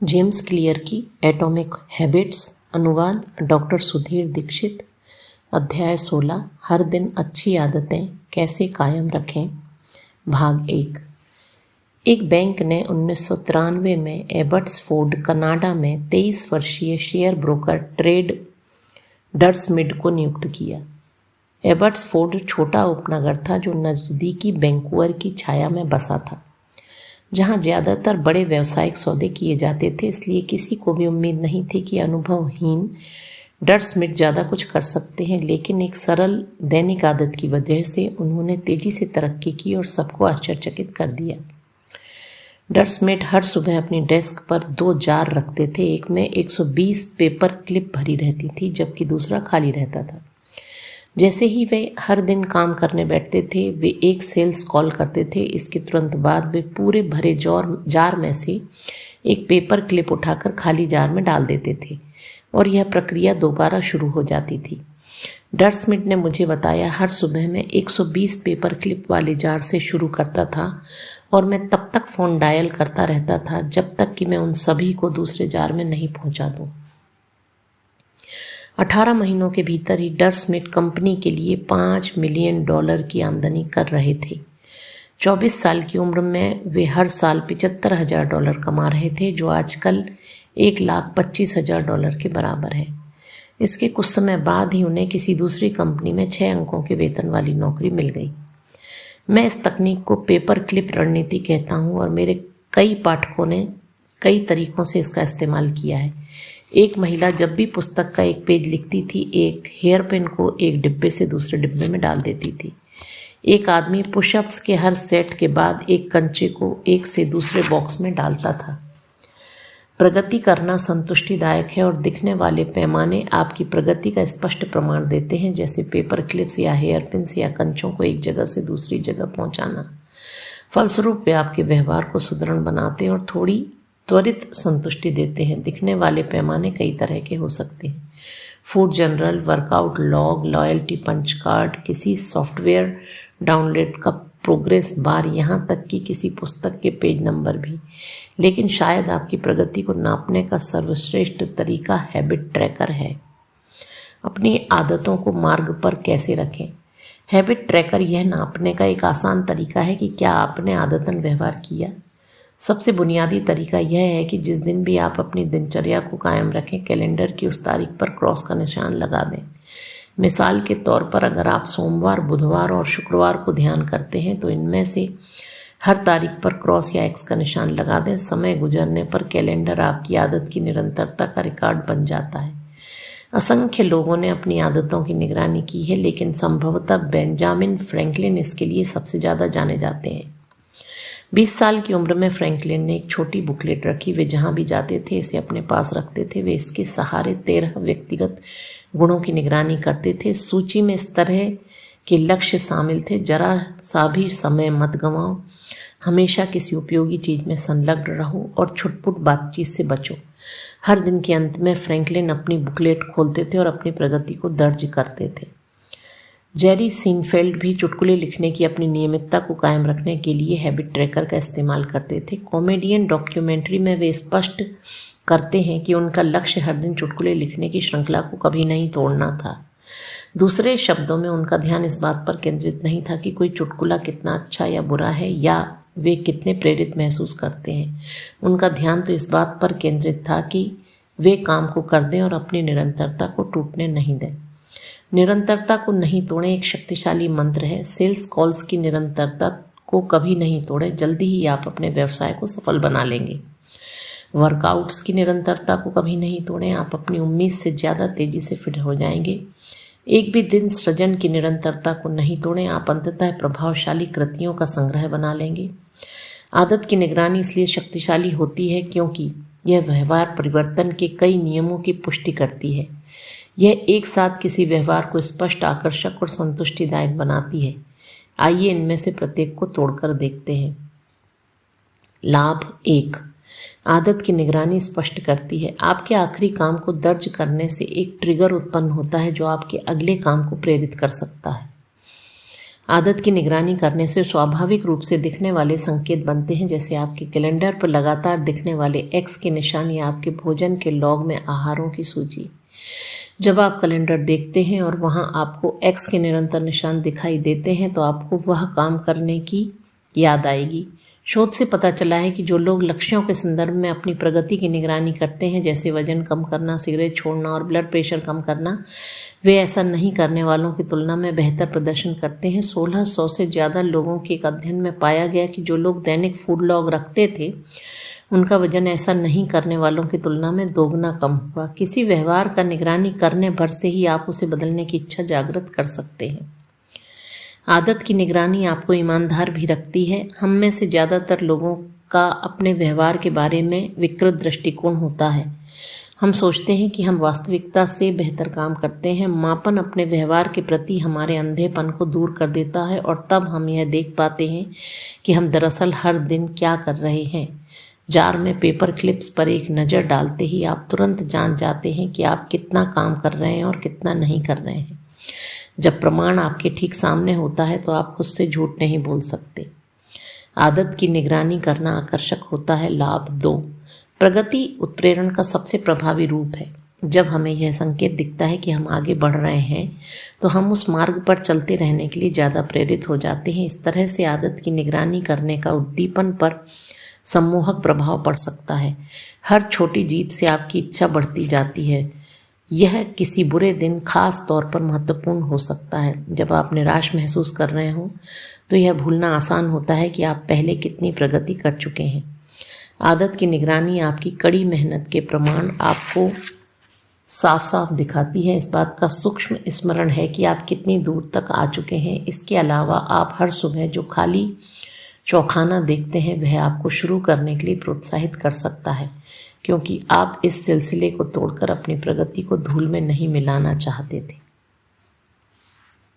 James clear की atomic habits. अनुवाद doctor Sudhir Dixit. अध्याय 16 हर दिन अच्छी आदतें कैसे कायम रखें। भाग 1। एक बैंक ने 1993 में एबट्सफोर्ड कनाडा में 23 वर्षीय शेयर ब्रोकर ट्रेड डर्समिड को नियुक्त किया। एबट्सफोर्ड छोटा उपनगर था जो नज़दीकी वैंकूवर की छाया में बसा था, जहां ज़्यादातर बड़े व्यावसायिक सौदे किए जाते थे। इसलिए किसी को भी उम्मीद नहीं थी कि अनुभवहीन डर्समिड ज़्यादा कुछ कर सकते हैं, लेकिन एक सरल दैनिक आदत की वजह से उन्होंने तेज़ी से तरक्की की और सबको आश्चर्यचकित कर दिया। डर्समिड हर सुबह अपनी डेस्क पर 2 जार रखते थे। एक में 120 पेपर क्लिप भरी रहती थी, जबकि दूसरा खाली रहता था। जैसे ही वे हर दिन काम करने बैठते थे, वे एक सेल्स कॉल करते थे। इसके तुरंत बाद वे पूरे भरे जार में से एक पेपर क्लिप उठाकर खाली जार में डाल देते थे और यह प्रक्रिया दोबारा शुरू हो जाती थी। डर्समिड ने मुझे बताया, हर सुबह मैं 120 पेपर क्लिप वाले जार से शुरू करता था और मैं तब तक फ़ोन डायल करता रहता था जब तक कि मैं उन सभी को दूसरे जार में नहीं पहुंचा दूं। 18 महीनों के भीतर ही डर्समिड कंपनी के लिए $5 मिलियन की आमदनी कर रहे थे। 24 साल की उम्र में वे हर साल $75,000 कमा रहे थे, जो आजकल $1,25,000 के बराबर है। इसके कुछ समय बाद ही उन्हें किसी दूसरी कंपनी में 6 अंकों के वेतन वाली नौकरी मिल गई। मैं इस तकनीक को पेपर क्लिप रणनीति कहता हूँ और मेरे कई पाठकों ने कई तरीकों से इसका इस्तेमाल किया है। एक महिला जब भी पुस्तक का एक पेज लिखती थी, एक हेयर पिन को एक डिब्बे से दूसरे डिब्बे में डाल देती थी। एक आदमी पुशअप्स के हर सेट के बाद एक कंचे को एक से दूसरे बॉक्स में डालता था। प्रगति करना संतुष्टिदायक है और दिखने वाले पैमाने आपकी प्रगति का स्पष्ट प्रमाण देते हैं, जैसे पेपर क्लिप्स या हेयर पिन्स या कंचों को एक जगह से दूसरी जगह पहुंचाना। फलस्वरूप वे आपके व्यवहार को सुदृढ़ बनाते हैं और थोड़ी त्वरित संतुष्टि देते हैं। दिखने वाले पैमाने कई तरह के हो सकते हैं। Food journal, workout log, loyalty punch card, किसी सॉफ्टवेयर डाउनलोड का प्रोग्रेस बार, यहाँ तक कि किसी पुस्तक के पेज नंबर भी। लेकिन शायद आपकी प्रगति को नापने का सर्वश्रेष्ठ तरीका हैबिट ट्रैकर है। अपनी आदतों को मार्ग पर कैसे रखें। हैबिट ट्रैकर यह नापने का एक आसान तरीका है कि क्या आपने आदतन व्यवहार किया। सबसे बुनियादी तरीका यह है कि जिस दिन भी आप अपनी दिनचर्या को कायम रखें, कैलेंडर की उस तारीख पर क्रॉस का निशान लगा दें। मिसाल के तौर पर अगर आप सोमवार, बुधवार और शुक्रवार को ध्यान करते हैं तो इनमें से हर तारीख पर क्रॉस या एक्स का निशान लगा दें। समय गुजरने पर कैलेंडर आपकी आदत की निरंतरता का रिकॉर्ड बन जाता है। असंख्य लोगों ने अपनी आदतों की निगरानी की है, लेकिन संभवतः बेंजामिन फ्रैंकलिन इसके लिए सबसे ज़्यादा जाने जाते हैं। 20 साल की उम्र में फ्रैंकलिन ने एक छोटी बुकलेट रखी। वे जहाँ भी जाते थे इसे अपने पास रखते थे। वे इसके सहारे 13 व्यक्तिगत गुणों की निगरानी करते थे। सूची में इस तरह के लक्ष्य शामिल थे: जरा सा भी समय मत गंवाओ, हमेशा किसी उपयोगी चीज़ में संलग्न रहो और छुटपुट बातचीत से बचो। हर दिन के अंत में फ्रैंकलिन अपनी बुकलेट खोलते थे और अपनी प्रगति को दर्ज करते थे। जेरी सीनफेल्ड भी चुटकुले लिखने की अपनी नियमितता को कायम रखने के लिए हैबिट ट्रैकर का इस्तेमाल करते थे। कॉमेडियन डॉक्यूमेंट्री में वे स्पष्ट करते हैं कि उनका लक्ष्य हर दिन चुटकुले लिखने की श्रृंखला को कभी नहीं तोड़ना था। दूसरे शब्दों में, उनका ध्यान इस बात पर केंद्रित नहीं था कि कोई चुटकुला कितना अच्छा या बुरा है या वे कितने प्रेरित महसूस करते हैं। उनका ध्यान तो इस बात पर केंद्रित था कि वे काम को कर दें और अपनी निरंतरता को टूटने नहीं दें। निरंतरता को नहीं तोड़ें एक शक्तिशाली मंत्र है। सेल्स कॉल्स की निरंतरता को कभी नहीं तोड़ें, जल्दी ही आप अपने व्यवसाय को सफल बना लेंगे। वर्कआउट्स की निरंतरता को कभी नहीं तोड़ें, आप अपनी उम्मीद से ज़्यादा तेजी से फिट हो जाएंगे। एक भी दिन सृजन की निरंतरता को नहीं तोड़ें, आप अंततः प्रभावशाली कृतियों का संग्रह बना लेंगे। आदत की निगरानी इसलिए शक्तिशाली होती है क्योंकि यह व्यवहार परिवर्तन के कई नियमों की पुष्टि करती है। यह एक साथ किसी व्यवहार को स्पष्ट, आकर्षक और संतुष्टिदायक बनाती है। आइए इनमें से प्रत्येक को तोड़कर देखते हैं। लाभ 1। आदत की निगरानी स्पष्ट करती है। आपके आखिरी काम को दर्ज करने से एक ट्रिगर उत्पन्न होता है जो आपके अगले काम को प्रेरित कर सकता है। आदत की निगरानी करने से स्वाभाविक रूप से दिखने वाले संकेत बनते हैं, जैसे आपके कैलेंडर पर लगातार दिखने वाले एक्स के निशान या आपके भोजन के लॉग में आहारों की सूची। जब आप कैलेंडर देखते हैं और वहां आपको एक्स के निरंतर निशान दिखाई देते हैं तो आपको वह काम करने की याद आएगी। शोध से पता चला है कि जो लोग लक्ष्यों के संदर्भ में अपनी प्रगति की निगरानी करते हैं, जैसे वजन कम करना, सिगरेट छोड़ना और ब्लड प्रेशर कम करना, वे ऐसा नहीं करने वालों की तुलना में बेहतर प्रदर्शन करते हैं। 1600 से ज़्यादा लोगों के एक अध्ययन में पाया गया कि जो लोग दैनिक फूड लॉग रखते थे उनका वजन ऐसा नहीं करने वालों की तुलना में दोगुना कम हुआ। किसी व्यवहार का निगरानी करने भर से ही आप उसे बदलने की इच्छा जागृत कर सकते हैं। आदत की निगरानी आपको ईमानदार भी रखती है। हम में से ज़्यादातर लोगों का अपने व्यवहार के बारे में विकृत दृष्टिकोण होता है। हम सोचते हैं कि हम वास्तविकता से बेहतर काम करते हैं। मापन अपने व्यवहार के प्रति हमारे अंधेपन को दूर कर देता है और तब हम यह देख पाते हैं कि हम दरअसल हर दिन क्या कर रहे हैं। जार में पेपर क्लिप्स पर एक नज़र डालते ही आप तुरंत जान जाते हैं कि आप कितना काम कर रहे हैं और कितना नहीं कर रहे हैं। जब प्रमाण आपके ठीक सामने होता है तो आप खुद से झूठ नहीं बोल सकते। आदत की निगरानी करना आकर्षक होता है। लाभ 2, प्रगति उत्प्रेरण का सबसे प्रभावी रूप है। जब हमें यह संकेत दिखता है कि हम आगे बढ़ रहे हैं तो हम उस मार्ग पर चलते रहने के लिए ज़्यादा प्रेरित हो जाते हैं। इस तरह से आदत की निगरानी करने का उद्दीपन पर सम्मोहक प्रभाव पड़ सकता है। हर छोटी जीत से आपकी इच्छा बढ़ती जाती है। यह किसी बुरे दिन खास तौर पर महत्वपूर्ण हो सकता है। जब आप निराश महसूस कर रहे हों तो यह भूलना आसान होता है कि आप पहले कितनी प्रगति कर चुके हैं। आदत की निगरानी आपकी कड़ी मेहनत के प्रमाण आपको साफ साफ दिखाती है। इस बात का सूक्ष्म स्मरण है कि आप कितनी दूर तक आ चुके हैं। इसके अलावा आप हर सुबह जो खाली चौखाना देखते हैं वह आपको शुरू करने के लिए प्रोत्साहित कर सकता है, क्योंकि आप इस सिलसिले को तोड़कर अपनी प्रगति को धूल में नहीं मिलाना चाहते थे।